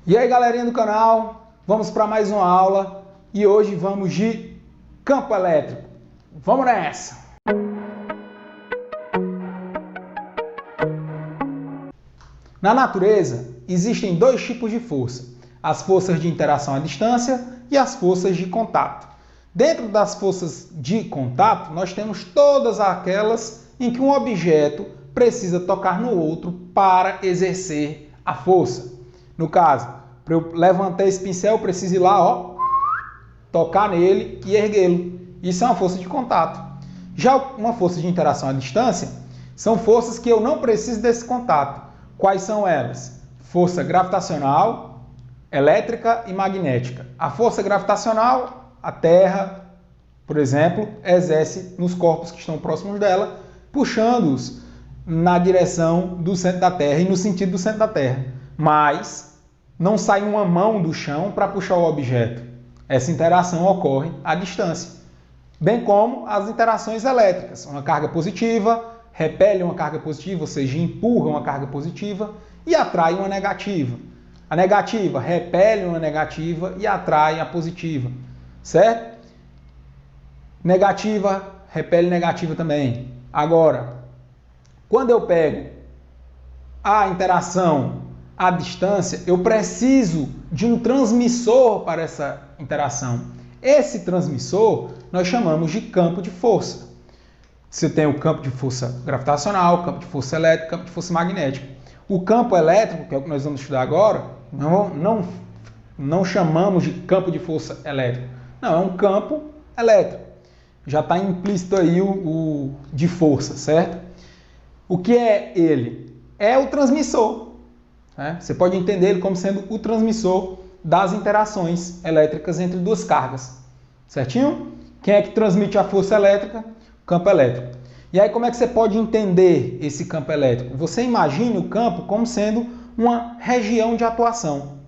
E aí, galerinha do canal, vamos para mais uma aula e hoje vamos de campo elétrico. Vamos nessa! Na natureza, existem dois tipos de força: as forças de interação à distância e as forças de contato. Dentro das forças de contato, nós temos todas aquelas em que um objeto precisa tocar no outro para exercer a força. No caso, para eu levantar esse pincel, eu preciso ir lá, tocar nele e erguê-lo. Isso é uma força de contato. Já uma força de interação à distância são forças que eu não preciso desse contato. Quais são elas? Força gravitacional, elétrica e magnética. A força gravitacional, a Terra, por exemplo, exerce nos corpos que estão próximos dela, puxando-os na direção do centro da Terra e no sentido do centro da Terra. Mas não sai uma mão do chão para puxar o objeto. Essa interação ocorre à distância. Bem como as interações elétricas. Uma carga positiva repele uma carga positiva, ou seja, empurra uma carga positiva e atrai uma negativa. A negativa repele uma negativa e atrai a positiva. Certo? Negativa repele negativa também. Agora, quando eu pego a interação à distância, eu preciso de um transmissor para essa interação. Esse transmissor nós chamamos de campo de força. Você tem o campo de força gravitacional, campo de força elétrica, campo de força magnética. O campo elétrico, que é o que nós vamos estudar agora, não chamamos de campo de força elétrica. Não, é um campo elétrico. Já está implícito aí o de força, certo? O que é ele? É o transmissor. Você pode entender ele como sendo o transmissor das interações elétricas entre duas cargas. Certinho? Quem é que transmite a força elétrica? O campo elétrico. E aí como é que você pode entender esse campo elétrico? Você imagine o campo como sendo uma região de atuação.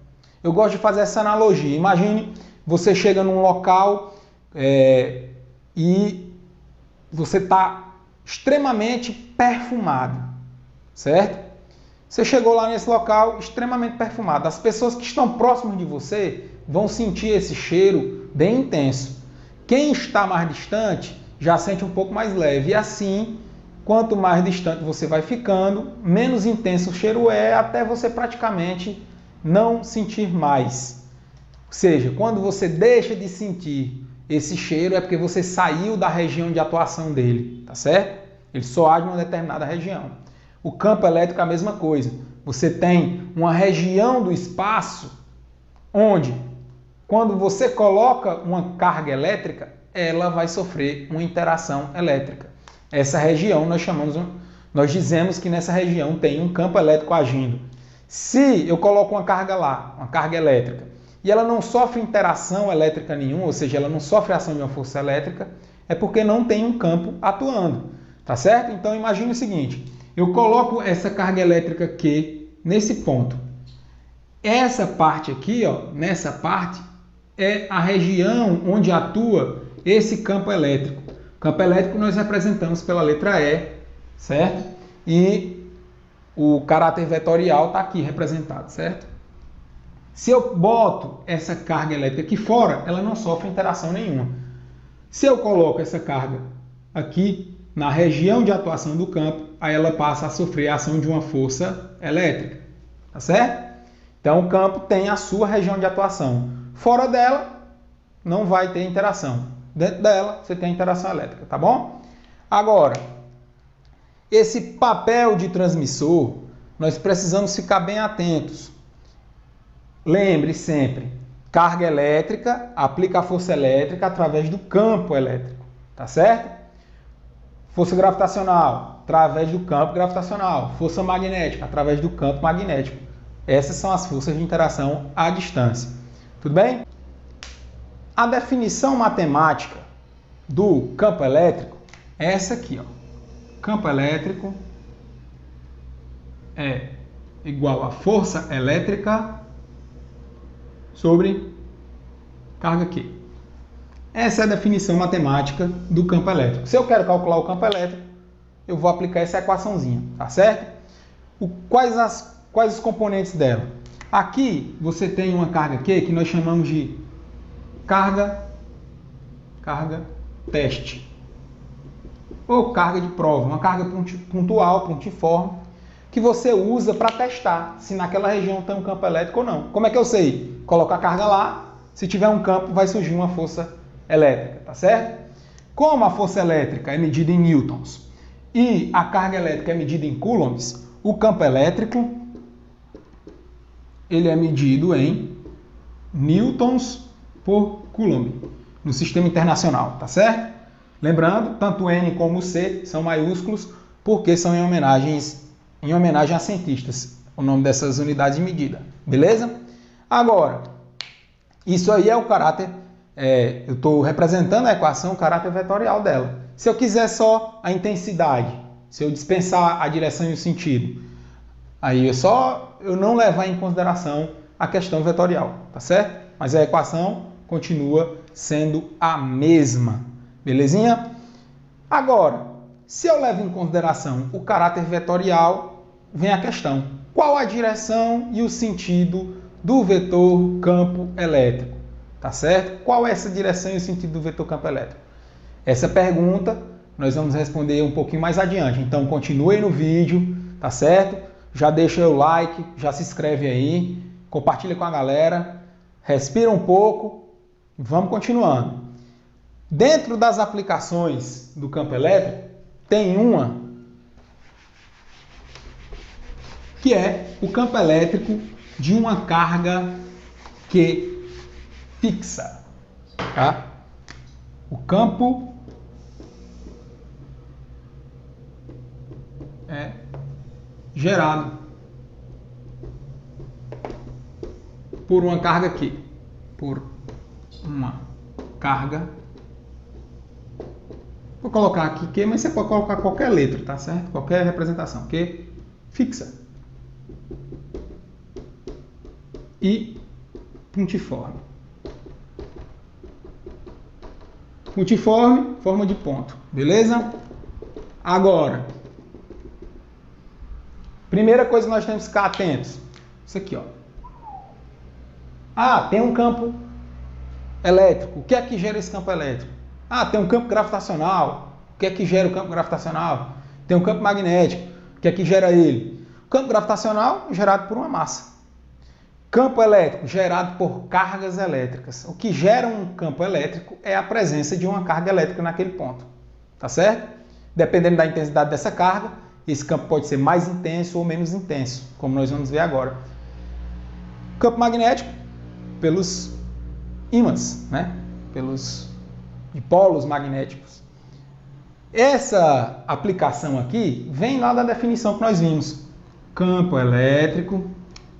Eu gosto de fazer essa analogia. Imagine você chega num local e você está extremamente perfumado. Certo? Você chegou lá nesse local extremamente perfumado. As pessoas que estão próximas de você vão sentir esse cheiro bem intenso. Quem está mais distante já sente um pouco mais leve. E assim, quanto mais distante você vai ficando, menos intenso o cheiro é, até você praticamente não sentir mais. Ou seja, quando você deixa de sentir esse cheiro é porque você saiu da região de atuação dele, tá certo? Ele só age em uma determinada região. O campo elétrico é a mesma coisa. Você tem uma região do espaço onde, quando você coloca uma carga elétrica, ela vai sofrer uma interação elétrica. Essa região nós dizemos que nessa região tem um campo elétrico agindo. Se eu coloco uma carga lá, uma carga elétrica, e ela não sofre interação elétrica nenhuma, ou seja, ela não sofre ação de uma força elétrica, é porque não tem um campo atuando. Tá certo? Então imagine o seguinte: eu coloco essa carga elétrica aqui nesse ponto. Essa parte aqui, nessa parte, é a região onde atua esse campo elétrico. O campo elétrico nós representamos pela letra E, certo? E o caráter vetorial está aqui representado, certo? Se eu boto essa carga elétrica aqui fora, ela não sofre interação nenhuma. Se eu coloco essa carga aqui na região de atuação do campo, aí ela passa a sofrer a ação de uma força elétrica, tá certo? Então o campo tem a sua região de atuação. Fora dela, não vai ter interação. Dentro dela, você tem interação elétrica, tá bom? Agora, esse papel de transmissor, nós precisamos ficar bem atentos. Lembre sempre, carga elétrica aplica a força elétrica através do campo elétrico, tá certo? Força gravitacional, através do campo gravitacional. Força magnética, através do campo magnético. Essas são as forças de interação à distância. Tudo bem? A definição matemática do campo elétrico é essa aqui. Campo elétrico é igual a força elétrica sobre carga Q. Essa é a definição matemática do campo elétrico. Se eu quero calcular o campo elétrico, eu vou aplicar essa equaçãozinha, tá certo? Quais os componentes dela? Aqui você tem uma carga Q que nós chamamos de carga teste ou carga de prova, uma carga pontual, pontiforme, que você usa para testar se naquela região tem um campo elétrico ou não. Como é que eu sei? Coloco a carga lá, se tiver um campo vai surgir uma força elétrica, tá certo? Como a força elétrica é medida em newtons e a carga elétrica é medida em coulombs, o campo elétrico ele é medido em newtons por coulomb no sistema internacional, tá certo? Lembrando, tanto N como C são maiúsculos porque são em homenagem a cientistas, o nome dessas unidades de medida, beleza? Agora, isso aí é o caráter, eu estou representando a equação, o caráter vetorial dela. Se eu quiser só a intensidade, se eu dispensar a direção e o sentido, aí eu não levar em consideração a questão vetorial, tá certo? Mas a equação continua sendo a mesma, belezinha? Agora, se eu levo em consideração o caráter vetorial, vem a questão: qual a direção e o sentido do vetor campo elétrico? Tá certo? Qual é essa direção e o sentido do vetor campo elétrico? Essa pergunta nós vamos responder um pouquinho mais adiante. Então, continue aí no vídeo, tá certo? Já deixa o like, já se inscreve aí, compartilha com a galera, respira um pouco e vamos continuando. Dentro das aplicações do campo elétrico, tem uma que é o campo elétrico de uma carga Q fixa, tá? O campo é gerado por uma carga Q, por uma carga. Vou colocar aqui Q, mas você pode colocar qualquer letra, tá certo? Qualquer representação. Q fixa e pontiforme. Pontiforme, forma de ponto, beleza? Agora, primeira coisa que nós temos que ficar atentos, isso aqui, ó. Ah, tem um campo elétrico. O que é que gera esse campo elétrico? Ah, tem um campo gravitacional. O que é que gera o campo gravitacional? Tem um campo magnético. O que é que gera ele? O campo gravitacional é gerado por uma massa. Campo elétrico gerado por cargas elétricas. O que gera um campo elétrico é a presença de uma carga elétrica naquele ponto. Tá certo? Dependendo da intensidade dessa carga, esse campo pode ser mais intenso ou menos intenso, como nós vamos ver agora. Campo magnético, pelos ímãs, né? Pelos dipolos magnéticos. Essa aplicação aqui vem lá da definição que nós vimos. Campo elétrico,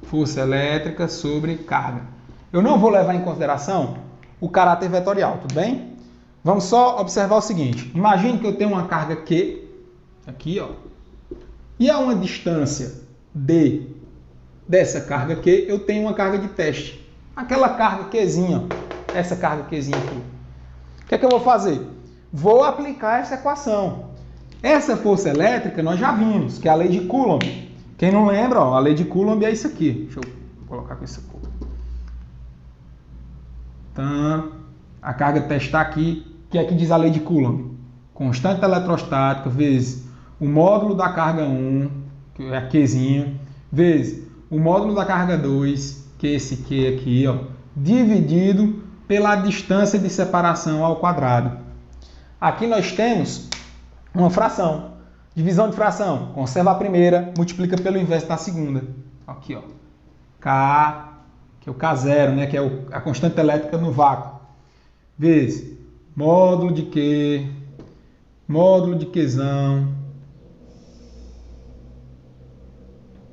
força elétrica sobre carga. Eu não vou levar em consideração o caráter vetorial, tudo bem? Vamos só observar o seguinte. Imagine que eu tenho uma carga Q, aqui, ó, e a uma distância D dessa carga Q, eu tenho uma carga de teste. Aquela carga Qzinha, ó, essa carga Qzinha aqui. O que é que eu vou fazer? Vou aplicar essa equação. Essa força elétrica nós já vimos, que é a lei de Coulomb. Quem não lembra, ó, a lei de Coulomb é isso aqui. Deixa eu colocar com essa cor. Então, a carga teste está aqui. O que é que diz a lei de Coulomb? Constante eletrostática vezes o módulo da carga 1, que é Qzinho, vezes o módulo da carga 2, que é esse Q aqui, ó, dividido pela distância de separação ao quadrado. Aqui nós temos uma fração. Divisão de fração. Conserva a primeira, multiplica pelo inverso da segunda. Aqui, ó. K, que é o K0, né, que é a constante elétrica no vácuo. Vezes módulo de Q, módulo de Qzão,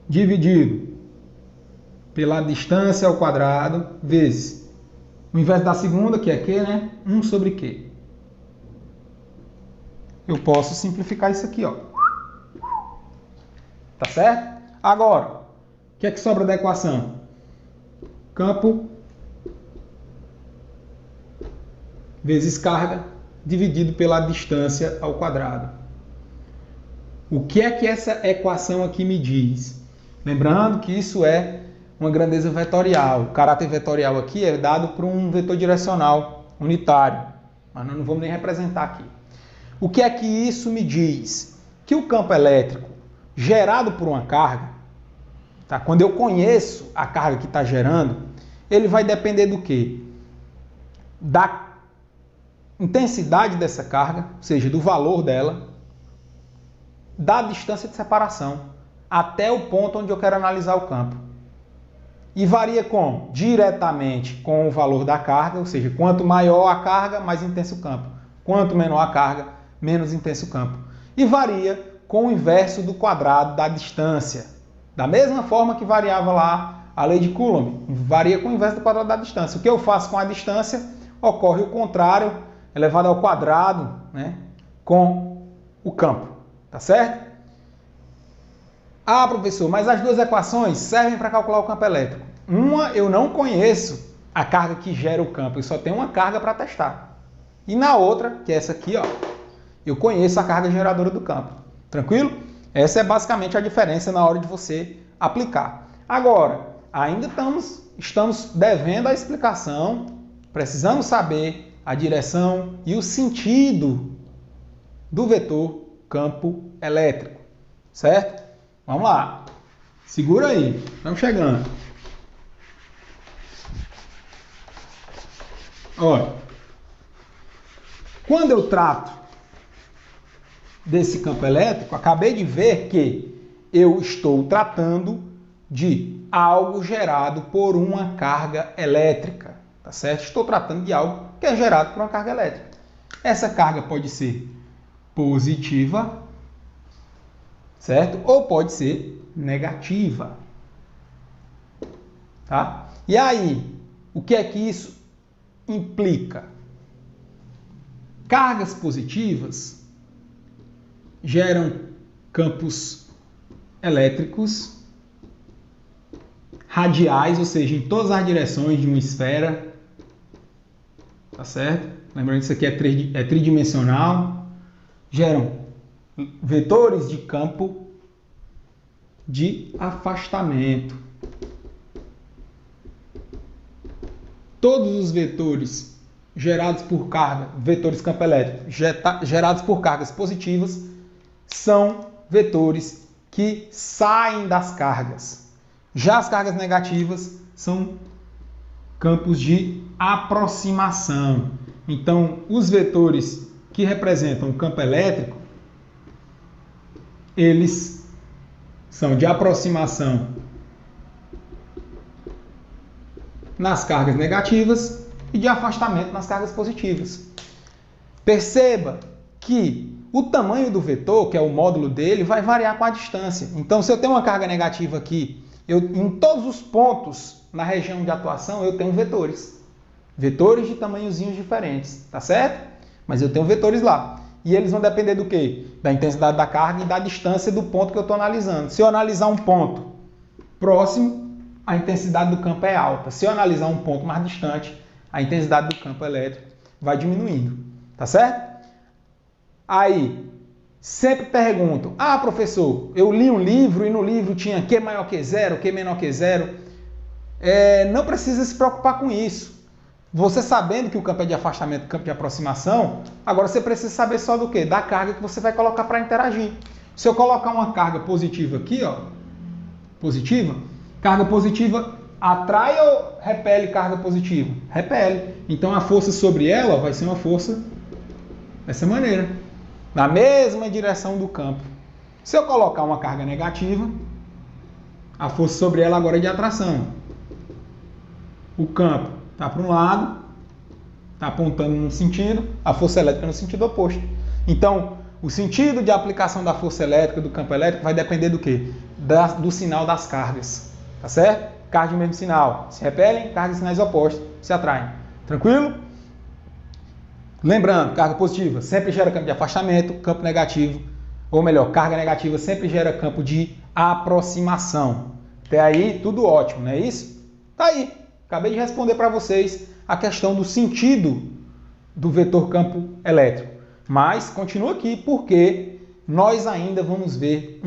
dividido pela distância ao quadrado, vezes o inverso da segunda, que é Q, né? 1 sobre Q. Eu posso simplificar isso aqui, ó. Tá certo? Agora, o que é que sobra da equação? Campo vezes carga dividido pela distância ao quadrado. O que é que essa equação aqui me diz? Lembrando que isso é uma grandeza vetorial. O caráter vetorial aqui é dado por um vetor direcional unitário, mas nós não vamos nem representar aqui. O que é que isso me diz? Que o campo elétrico gerado por uma carga, tá? Quando eu conheço a carga que está gerando, ele vai depender do quê? Da intensidade dessa carga, ou seja, do valor dela, da distância de separação, até o ponto onde eu quero analisar o campo. E varia como? Diretamente com o valor da carga, ou seja, quanto maior a carga, mais intenso o campo. Quanto menor a carga, menos intenso o campo. E varia com o inverso do quadrado da distância. Da mesma forma que variava lá a lei de Coulomb, varia com o inverso do quadrado da distância. O que eu faço com a distância, ocorre o contrário, elevado ao quadrado, né, com o campo. Tá certo? Ah, professor, mas as duas equações servem para calcular o campo elétrico. Uma, eu não conheço a carga que gera o campo, eu só tenho uma carga para testar. E na outra, que é essa aqui, ó, eu conheço a carga geradora do campo. Tranquilo? Essa é basicamente a diferença na hora de você aplicar. Agora, ainda estamos devendo a explicação, precisamos saber a direção e o sentido do vetor campo elétrico. Certo? Vamos lá. Segura aí. Estamos chegando. Olha. Quando eu trato desse campo elétrico, acabei de ver que eu estou tratando de algo gerado por uma carga elétrica. Tá certo? Estou tratando de algo que é gerado por uma carga elétrica. Essa carga pode ser positiva, certo? Ou pode ser negativa. Tá? E aí, o que é que isso implica? Cargas positivas geram campos elétricos radiais, ou seja, em todas as direções de uma esfera. Tá certo? Lembrando que isso aqui é tridimensional. Geram vetores de campo de afastamento. Todos os vetores gerados por carga, vetores campo elétrico, gerados por cargas positivas, são vetores que saem das cargas. Já as cargas negativas são campos de aproximação. Então, os vetores que representam o campo elétrico, eles são de aproximação nas cargas negativas e de afastamento nas cargas positivas. Perceba que o tamanho do vetor, que é o módulo dele, vai variar com a distância. Então, se eu tenho uma carga negativa aqui, em todos os pontos na região de atuação, eu tenho vetores. Vetores de tamanhozinhos diferentes, tá certo? Mas eu tenho vetores lá. E eles vão depender do quê? Da intensidade da carga e da distância do ponto que eu estou analisando. Se eu analisar um ponto próximo, a intensidade do campo é alta. Se eu analisar um ponto mais distante, a intensidade do campo elétrico vai diminuindo. Tá certo? Aí, sempre perguntam, ah, professor, eu li um livro e no livro tinha Q maior que zero, Q menor que zero. Não precisa se preocupar com isso. Você sabendo que o campo é de afastamento, campo de aproximação, agora você precisa saber só do quê? Da carga que você vai colocar para interagir. Se eu colocar uma carga positiva aqui, ó, positiva, carga positiva atrai ou repele carga positiva? Repele. Então a força sobre ela vai ser uma força dessa maneira, na mesma direção do campo. Se eu colocar uma carga negativa, a força sobre ela agora é de atração. O campo está para um lado, está apontando num sentido, a força elétrica no sentido oposto. Então, o sentido de aplicação da força elétrica, do campo elétrico, vai depender do quê? Do sinal das cargas. Tá certo? Cargas de mesmo sinal se repelem, cargas de sinais opostos se atraem. Tranquilo? Lembrando, carga positiva sempre gera campo de afastamento, campo negativo, ou melhor, carga negativa sempre gera campo de aproximação. Até aí, tudo ótimo, não é isso? Tá aí. Acabei de responder para vocês a questão do sentido do vetor campo elétrico. Mas continua aqui porque nós ainda vamos ver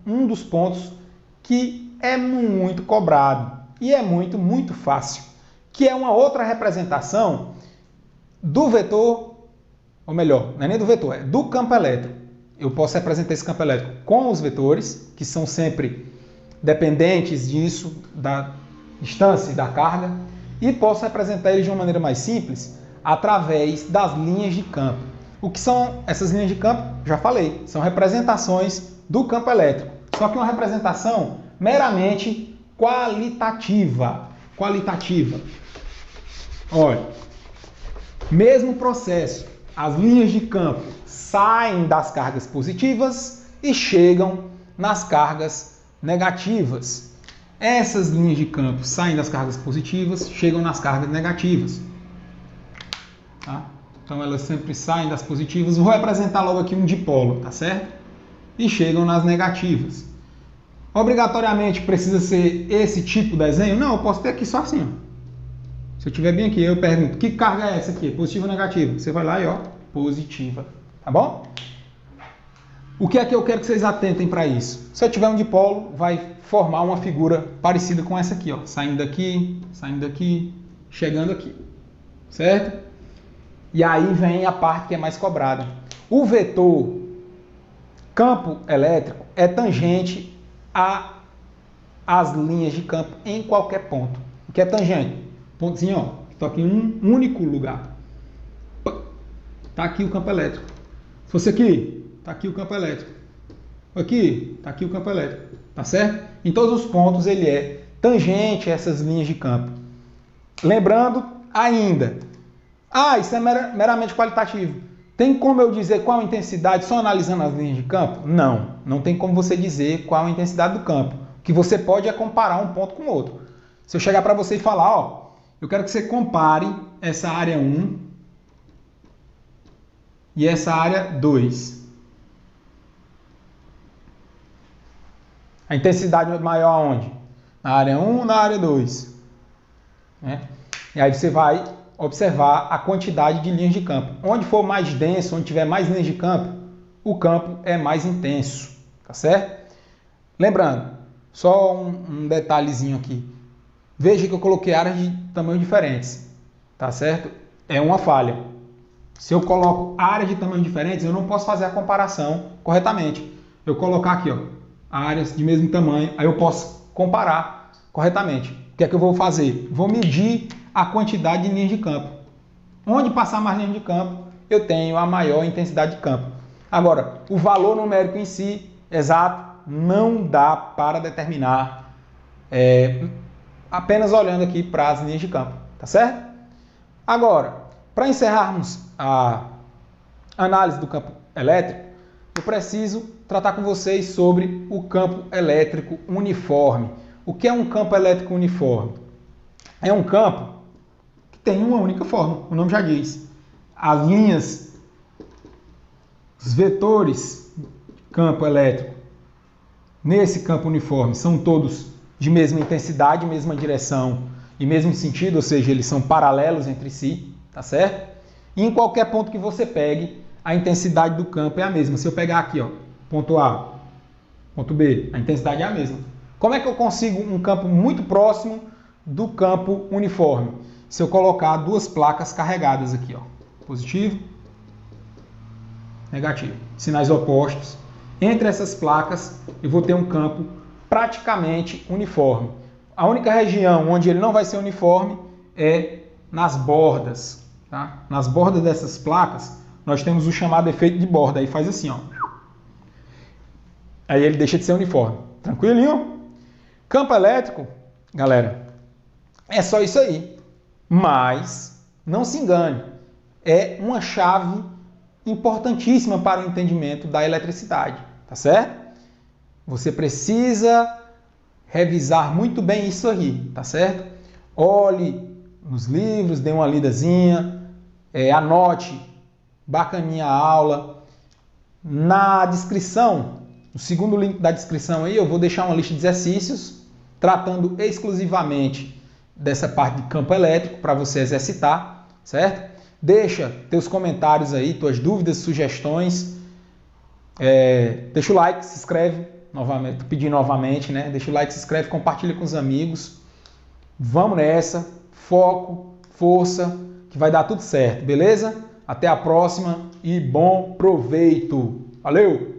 um dos pontos que é muito cobrado. E é muito, muito fácil. Que é uma outra representação do vetor, ou melhor, não é nem do vetor, é do campo elétrico. Eu posso representar esse campo elétrico com os vetores, que são sempre dependentes disso, da distância e da carga, e posso representar eles de uma maneira mais simples, através das linhas de campo. O que são essas linhas de campo? Já falei, são representações do campo elétrico. Só que uma representação meramente qualitativa. Olha, mesmo processo, as linhas de campo saem das cargas positivas e chegam nas cargas negativas. Essas linhas de campo saem das cargas positivas, chegam nas cargas negativas. Tá? Então elas sempre saem das positivas. Vou representar logo aqui um dipolo, tá certo? E chegam nas negativas. Obrigatoriamente precisa ser esse tipo de desenho? Não, eu posso ter aqui só assim. Ó. Se eu estiver bem aqui, eu pergunto, que carga é essa aqui? Positiva ou negativa? Você vai lá e ó, positiva. Tá bom? O que é que eu quero que vocês atentem para isso? Se eu tiver um dipolo, vai formar uma figura parecida com essa aqui, ó. Saindo daqui, chegando aqui. Certo? E aí vem a parte que é mais cobrada. O vetor campo elétrico é tangente às linhas de campo em qualquer ponto. O que é tangente? Pontozinho, ó. Estou aqui em um único lugar. Está aqui o campo elétrico. Se fosse aqui, está aqui o campo elétrico. Aqui, está aqui o campo elétrico. Tá certo? Em todos os pontos ele é tangente a essas linhas de campo. Lembrando ainda, isso é meramente qualitativo. Tem como eu dizer qual a intensidade só analisando as linhas de campo? Não, não tem como você dizer qual a intensidade do campo. O que você pode é comparar um ponto com o outro. Se eu chegar para você e falar, ó, eu quero que você compare essa área 1 e essa área 2. A intensidade é maior aonde? Na área 1 ou na área 2? Né? E aí você vai observar a quantidade de linhas de campo. Onde for mais denso, onde tiver mais linhas de campo, o campo é mais intenso. Tá certo? Lembrando, só um detalhezinho aqui. Veja que eu coloquei áreas de tamanhos diferentes. Tá certo? É uma falha. Se eu coloco áreas de tamanhos diferentes, eu não posso fazer a comparação corretamente. Eu colocar aqui, ó, áreas de mesmo tamanho, aí eu posso comparar corretamente. O que é que eu vou fazer? Vou medir a quantidade de linhas de campo. Onde passar mais linhas de campo, eu tenho a maior intensidade de campo. Agora, o valor numérico em si, exato, não dá para determinar apenas olhando aqui para as linhas de campo, tá certo? Agora, para encerrarmos a análise do campo elétrico, eu preciso tratar com vocês sobre o campo elétrico uniforme. O que é um campo elétrico uniforme? É um campo que tem uma única forma, o nome já diz. As linhas, os vetores de campo elétrico nesse campo uniforme são todos de mesma intensidade, mesma direção e mesmo sentido, ou seja, eles são paralelos entre si, tá certo? E em qualquer ponto que você pegue, a intensidade do campo é a mesma. Se eu pegar aqui, ó, ponto A, ponto B, a intensidade é a mesma. Como é que eu consigo um campo muito próximo do campo uniforme? Se eu colocar duas placas carregadas aqui, ó, positivo, negativo, sinais opostos. Entre essas placas eu vou ter um campo praticamente uniforme. A única região onde ele não vai ser uniforme é nas bordas. Tá? Nas bordas dessas placas nós temos o chamado efeito de borda. Aí faz assim, ó. Aí ele deixa de ser uniforme. Tranquilinho? Campo elétrico, galera, é só isso aí. Mas não se engane, é uma chave importantíssima para o entendimento da eletricidade, tá certo? Você precisa revisar muito bem isso aí, tá certo? Olhe nos livros, dê uma lidazinha, anote bacaninha a aula. Na descrição, no segundo link da descrição aí, eu vou deixar uma lista de exercícios tratando exclusivamente dessa parte de campo elétrico para você exercitar, certo? Deixa teus comentários aí, tuas dúvidas, sugestões. Deixa o like, se inscreve novamente, pedir novamente, né? Deixa o like, se inscreve, compartilha com os amigos. Vamos nessa, foco, força, que vai dar tudo certo, beleza? Até a próxima e bom proveito. Valeu!